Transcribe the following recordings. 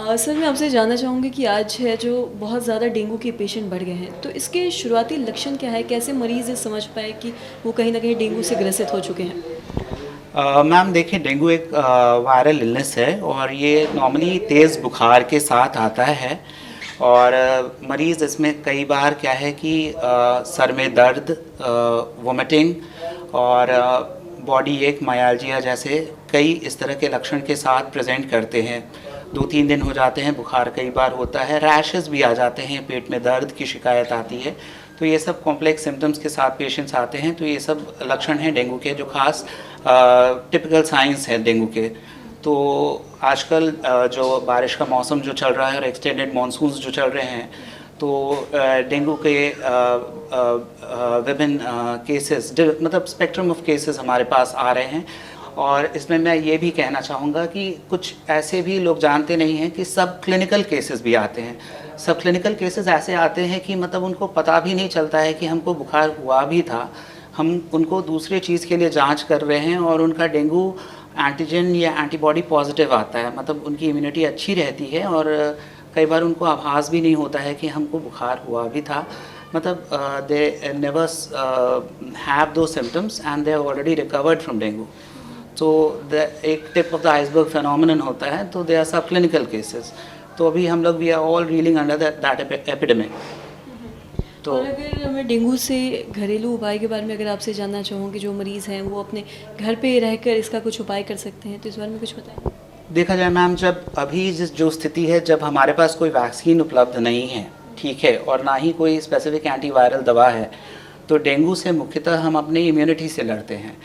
Sir मैं आपसे जानना चाहूँगी कि आज है जो बहुत ज़्यादा डेंगू के पेशेंट बढ़ गए हैं, तो इसके शुरुआती लक्षण क्या है? कैसे मरीज़ ये समझ पाए कि वो कहीं न कहीं डेंगू से ग्रसित हो चुके हैं? मैम देखिए, डेंगू एक वायरल इलनेस है और ये नॉर्मली तेज़ बुखार के साथ आता है। और मरीज़ इसमें कई बार क्या है कि सर में दर्द, वोमिटिंग और बॉडी एक, मायालजिया जैसे कई इस तरह के लक्षण के साथ प्रेजेंट करते हैं। 2-3 दिन हो जाते हैं, बुखार कई बार होता है, रैशेस भी आ जाते हैं, पेट में दर्द की शिकायत आती है। तो ये सब कॉम्प्लेक्स सिम्टम्स के साथ पेशेंट्स आते हैं। तो ये सब लक्षण हैं डेंगू के, जो खास टिपिकल साइंस हैं डेंगू के। तो आजकल जो बारिश का मौसम जो चल रहा है और एक्सटेंडेड मानसून्स जो चल रहे हैं, तो डेंगू के विभिन्न केसेस, मतलब स्पेक्ट्रम ऑफ केसेस हमारे पास आ रहे हैं। और इसमें मैं ये भी कहना चाहूँगा कि कुछ ऐसे भी लोग जानते नहीं हैं कि सब क्लिनिकल केसेस भी आते हैं। सब क्लिनिकल केसेस ऐसे आते हैं कि मतलब उनको पता भी नहीं चलता है कि हमको बुखार हुआ भी था, हम उनको दूसरे चीज़ के लिए जांच कर रहे हैं और उनका डेंगू एंटीजन या एंटीबॉडी पॉजिटिव आता है, मतलब उनकी इम्यूनिटी अच्छी रहती है और कई बार उनको आभास भी नहीं होता है कि हमको बुखार हुआ भी था। मतलब they never have those symptoms and they already recovered from dengue. तो एक tip of the iceberg phenomenon होता है। तो दे आर सब क्लिनिकल केसेस। तो अभी हम लोग we are all reeling under that epidemic. तो और अगर मैं डेंगू से घरेलू उपाय के बारे में अगर आपसे जानना चाहूँ कि जो मरीज़ हैं वो अपने घर पे रहकर इसका कुछ उपाय कर सकते हैं, तो इस बारे में कुछ बताएं। देखा जाए मैम, जब अभी जो स्थिति है, जब हमारे पास कोई वैक्सीन उपलब्ध नहीं है, ठीक है, और ना ही कोई स्पेसिफिक एंटीवायरल दवा है, तो डेंगू से मुख्यतः हम अपनी इम्यूनिटी से लड़ते हैं।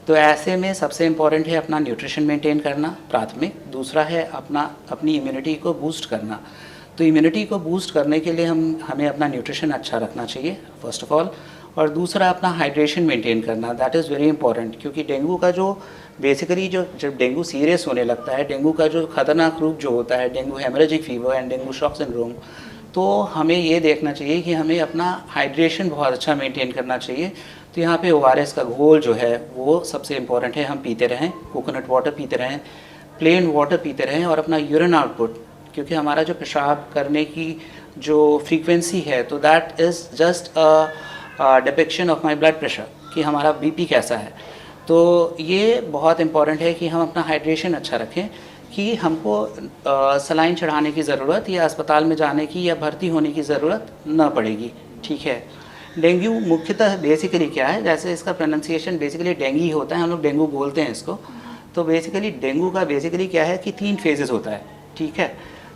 तो ऐसे में सबसे इम्पॉर्टेंट है अपना न्यूट्रिशन मेंटेन करना प्राथमिक। दूसरा है अपनी इम्यूनिटी को बूस्ट करना। तो इम्यूनिटी को बूस्ट करने के लिए हमें अपना न्यूट्रिशन अच्छा रखना चाहिए फर्स्ट ऑफ ऑल। और दूसरा अपना हाइड्रेशन मेंटेन करना, दैट इज़ वेरी इंपॉर्टेंट। क्योंकि डेंगू का जो बेसिकली जब डेंगू सीरियस होने लगता है, डेंगू का जो खतरनाक रूप जो होता है, dengue haemorrhagic fever and dengue shock syndrome, तो हमें ये देखना चाहिए कि हमें अपना हाइड्रेशन बहुत अच्छा मेंटेन करना चाहिए। तो यहाँ पे ORS का घोल जो है वो सबसे इम्पॉर्टेंट है, हम पीते रहें, कोकोनट वाटर पीते रहें, प्लेन वाटर पीते रहें, और अपना यूरिन आउटपुट, क्योंकि हमारा जो पेशाब करने की जो फ्रीक्वेंसी है, तो that is just a depiction of my blood pressure, कि हमारा BP कैसा है। तो ये बहुत इम्पॉर्टेंट है कि हम अपना हाइड्रेशन अच्छा रखें, कि हमको सलाइन चढ़ाने की ज़रूरत या अस्पताल में जाने की या भर्ती होने की ज़रूरत न पड़ेगी, ठीक है। डेंगू मुख्यतः बेसिकली क्या है, जैसे इसका प्रोनाउंसिएशन बेसिकली डेंगी होता है, हम लोग डेंगू बोलते हैं इसको। तो बेसिकली डेंगू का बेसिकली क्या है कि 3 फेजेस होता है, ठीक है।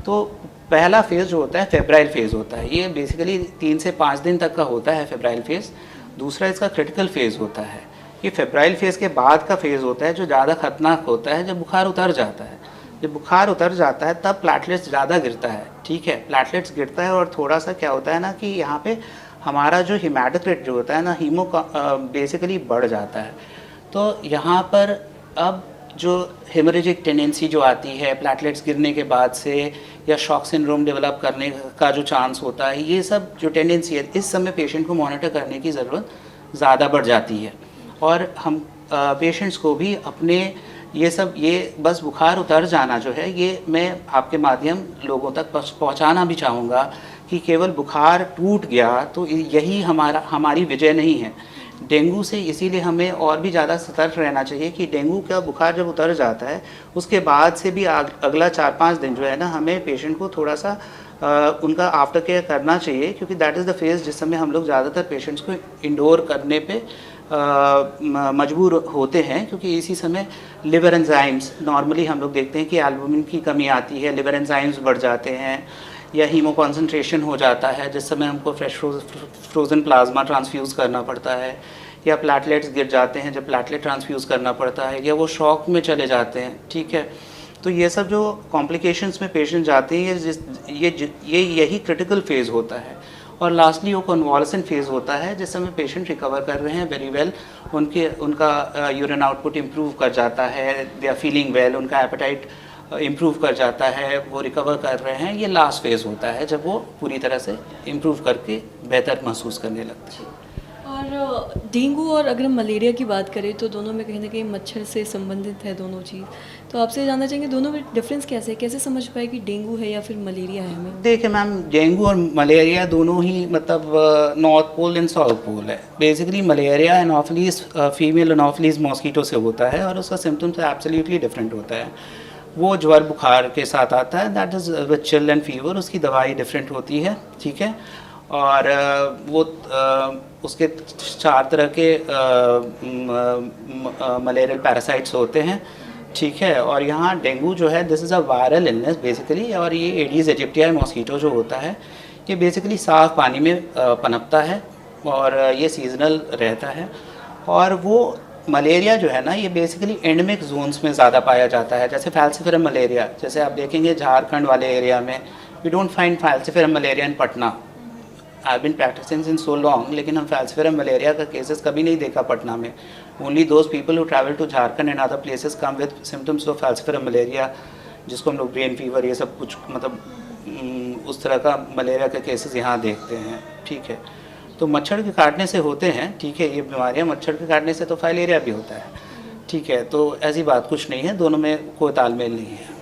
तो पहला फेज़ जो होता है फेब्राइल फेज़ होता है, ये बेसिकली 3 से 5 दिन तक का होता है फेब्राइल फेज़। दूसरा इसका क्रिटिकल फेज़ होता है, ये फेब्राइल फेज़ के बाद का फेज़ होता है जो ज़्यादा खतरनाक होता है, जब बुखार उतर जाता है। जब बुखार उतर जाता है तब प्लेटलेट्स ज़्यादा गिरता है, ठीक है, प्लेटलेट्स गिरता है और थोड़ा सा क्या होता है ना कि यहाँ पे हमारा जो हेमाटोक्रिट जो होता है ना, हीमो का बेसिकली बढ़ जाता है। तो यहाँ पर अब जो हेमरेजिक टेंडेंसी जो आती है प्लेटलेट्स गिरने के बाद से, या शॉक सिंड्रोम डेवलप करने का जो चांस होता है, ये सब जो टेंडेंसी है, इस समय पेशेंट को मॉनिटर करने की ज़रूरत ज़्यादा बढ़ जाती है। और हम पेशेंट्स को भी अपने ये बस बुखार उतर जाना जो है, ये मैं आपके माध्यम लोगों तक पहुंचाना भी चाहूँगा कि केवल बुखार टूट गया तो यही हमारी विजय नहीं है। डेंगू से इसीलिए हमें और भी ज़्यादा सतर्क रहना चाहिए कि डेंगू का बुखार जब उतर जाता है, उसके बाद से भी अगला 4-5 दिन जो है ना, हमें पेशेंट को थोड़ा सा उनका आफ्टर केयर करना चाहिए, क्योंकि दैट इज़ द फेज़ जिस समय हम लोग ज़्यादातर पेशेंट्स को इंडोर करने पे मजबूर होते हैं, क्योंकि इसी समय लिवर एंजाइम्स, नॉर्मली हम लोग देखते हैं कि एल्बुमिन की कमी आती है, लिवर एंजाइम्स बढ़ जाते हैं, या हीमो कॉन्सेंट्रेशन हो जाता है, जिस समय हमको फ्रेश फ्रोज़न प्लाज्मा ट्रांसफ्यूज़ करना पड़ता है, या प्लेटलेट्स गिर जाते हैं जब प्लेटलेट ट्रांसफ्यूज़ करना पड़ता है, या वो शॉक में चले जाते हैं, ठीक है। तो ये सब जो कॉम्प्लिकेशंस में पेशेंट जाते हैं, यही क्रिटिकल फेज़ होता है। और लास्टली वो कन्वालेसेंट फेज़ होता है, जिस समय पेशेंट रिकवर कर रहे हैं वेरी वेल, उनका यूरिन आउटपुट इम्प्रूव कर जाता है, दे आर फीलिंग वेल, उनका एपेटाइट इम्प्रूव कर जाता है, वो रिकवर कर रहे हैं। ये लास्ट फेज़ होता है जब वो पूरी तरह से इम्प्रूव करके बेहतर महसूस करने लगते हैं। और डेंगू और अगर हम मलेरिया की बात करें तो दोनों में कहीं ना कहीं मच्छर से संबंधित है दोनों चीज़। तो आपसे जानना चाहेंगे दोनों में डिफरेंस कैसे है, कैसे समझ पाए कि डेंगू है या फिर मलेरिया है हमें? देखिए मैम, डेंगू और मलेरिया दोनों ही मतलब north pole and south pole है। Basically malaria anopheles female anopheles mosquito से होता है और उसका सिम्टम्स एब्सोल्युटली डिफरेंट होता है। वो ज्वर बुखार के साथ आता है, that is with chill and fever. उसकी दवाई डिफरेंट होती है, ठीक है। और वो उसके 4 तरह के मलेरियल पैरासाइट्स होते हैं, ठीक है। और यहाँ डेंगू जो है, this is a viral illness basically. और ये एडीज एजिप्टियाई मॉस्कीटो जो होता है, ये बेसिकली साफ़ पानी में पनपता है और ये सीजनल रहता है। और वो मलेरिया जो है ना, ये बेसिकली एंडेमिक जोन्स में ज़्यादा पाया जाता है। जैसे फैल्सिफेरम मलेरिया, जैसे आप देखेंगे झारखंड वाले एरिया में, we don't find falciparum malaria in Patna. I been practicing in so long, लेकिन हम फैल्सिफेरम मलेरिया का केसेस कभी नहीं देखा पटना में। Only those people who travel to Jharkhand and other places come with symptoms of falciparum malaria, जिसको हम लोग ब्रेन फीवर ये सब कुछ मतलब उस तरह का मलेरिया के केसेस यहाँ देखते हैं, ठीक है। तो मच्छर के काटने से होते हैं, ठीक है, ये बीमारियाँ। मच्छर के काटने से तो फाइलेरिया भी होता है, ठीक है। तो ऐसी बात कुछ नहीं है, दोनों में कोई तालमेल नहीं है।